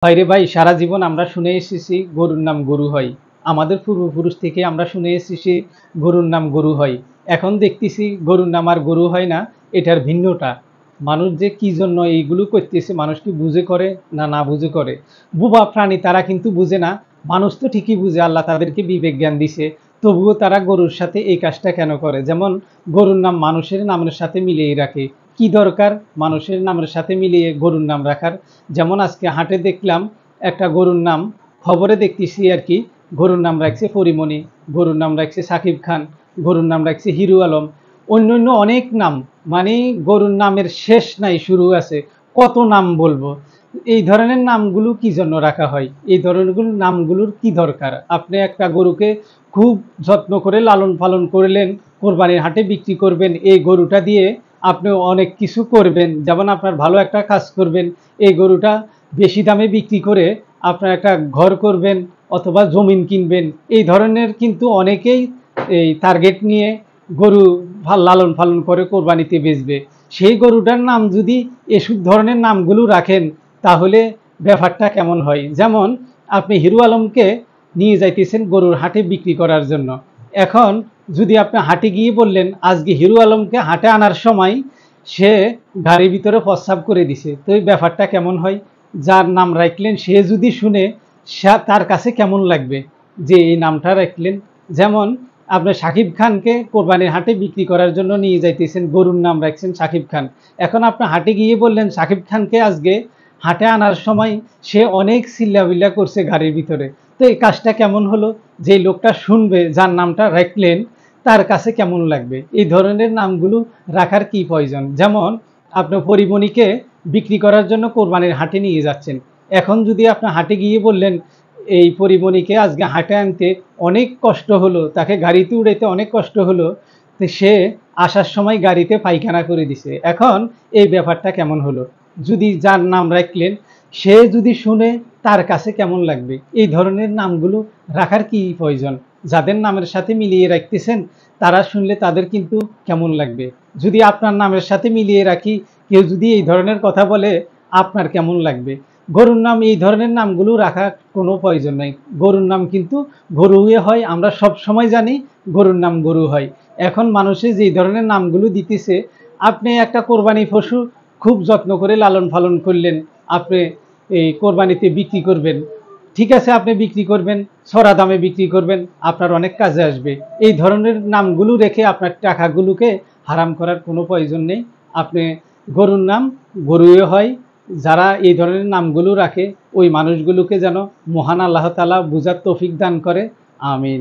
ভাইরে ভাই, সারা জীবন আমরা শুনে এসেছি গরুর নাম গরু হয়। আমাদের পূর্বপুরুষ থেকে আমরা শুনে এসেছি গরুর নাম গরু হয়। এখন দেখতেছি গরুর নাম আর গরু হয় না, এটার ভিন্নটা। মানুষ যে কি জন্য এইগুলো করতেছে, মানুষ কি বুঝে করে না না বুঝে করে? বোবা প্রাণী তারা কিন্তু বুঝে না। মানুষ তো ঠিকই বুঝে, আল্লাহ তাদেরকে বিবেক জ্ঞান দিছে। তবুও তারা গরুর সাথে এই কাজটা কেন করে? যেমন গরুর নাম মানুষের নামের সাথে মিলিয়ে রাখে। কি দরকার মানুষের নামের সাথে মিলিয়ে গরুর নাম রাখার? যেমন আজকে হাটে দেখলাম একটা গরুর নাম, খবরে দেখতেছি আর কি, গরুর নাম রাখছে পরিমণি, গরুর নাম রাখছে সাকিব খান, গরুর নাম রাখছে হিরু আলম, অন্য অনেক নাম। মানে গরুর নামের শেষ নাই, শুরু আছে। কত নাম বলবো? এই ধরনের নামগুলো কি জন্য রাখা হয়? এই ধরনের নামগুলোর কি দরকার? আপনি একটা গরুকে খুব যত্ন করে লালন পালন করলেন, কোরবানির হাটে বিক্রি করবেন, এই গরুটা দিয়ে আপনি অনেক কিছু করবেন। যেমন আপনার ভালো একটা কাজ করবেন, এই গরুটা বেশি দামে বিক্রি করে আপনার একটা ঘর করবেন অথবা জমিন কিনবেন। এই ধরনের কিন্তু অনেকেই এই টার্গেট নিয়ে গরু লালন পালন করে কোরবানিতে বেচবে। সেই গরুটার নাম যদি এসব ধরনের নামগুলো রাখেন, তাহলে ব্যাপারটা কেমন হয়? যেমন আপনি হিরু আলমকে নিয়ে যাইতেছেন গরুর হাটে বিক্রি করার জন্য। এখন যদি আপনি হাটে গিয়ে বললেন আজকে হিরু আলমকে হাটে আনার সময় সে গাড়ির ভিতরে প্রস্রাব করে দিছে, তো এই ব্যাপারটা কেমন হয়? যার নাম রাখলেন সে যদি শুনে, তার কাছে কেমন লাগবে যে এই নামটা রাখলেন? যেমন আপনি সাকিব খানকে কোরবানির হাটে বিক্রি করার জন্য নিয়ে যাইতেছেন, গরুর নাম রাখছেন সাকিব খান। এখন আপনি হাটে গিয়ে বললেন সাকিব খানকে আজকে হাটে আনার সময় সে অনেক চিল্লাবিল্লা করছে গাড়ির ভিতরে, তো এই কাজটা কেমন হলো? যে লোকটা শুনবে, যার নামটা রাখলেন, তার কাছে কেমন লাগবে? এই ধরনের নামগুলো রাখার কি প্রয়োজন? যেমন আপনি পরিমণিকে বিক্রি করার জন্য কোরবানির হাটে নিয়ে যাচ্ছেন। এখন যদি আপনি হাটে গিয়ে বললেন এই পরিমণিকে আজকে হাটে আনতে অনেক কষ্ট হলো, তাকে গাড়িতে উড়াইতে অনেক কষ্ট হলো, তো সে আসার সময় গাড়িতে পায়খানা করে দিছে। এখন এই ব্যাপারটা কেমন হলো? যদি যার নাম রাখলেন সে যদি শুনে, তার কাছে কেমন লাগবে? এই ধরনের নামগুলো রাখার কি প্রয়োজন? যাদের নামের সাথে মিলিয়ে রাখতেছেন তারা শুনলে তাদের কিন্তু কেমন লাগবে? যদি আপনার নামের সাথে মিলিয়ে রাখি, কেউ যদি এই ধরনের কথা বলে, আপনার কেমন লাগবে? গরুর নাম, এই ধরনের নামগুলো রাখার কোনো প্রয়োজন নাই। গরুর নাম কিন্তু গরুই হয়, আমরা সব সময় জানি গরুর নাম গরু হয়। এখন মানুষে যে ধরনের নামগুলো দিতেছে, আপনি একটা কোরবানি পশু খুব যত্ন করে লালন পালন করলেন, আপনি এই কোরবানিতে বিক্রি করবেন, ঠিক আছে, আপনি বিক্রি করবেন, ছড়া দামে বিক্রি করবেন, আপনার অনেক কাজে আসবে। এই ধরনের নামগুলো রেখে আপনার টাকাগুলোকে হারাম করার কোনো প্রয়োজন নেই। আপনি গরুর নাম গরুই হয়। যারা এই ধরনের নামগুলো রাখে, ওই মানুষগুলোকে যেন মহান আল্লাহ তাআলা বুঝার তৌফিক দান করে। আমিন।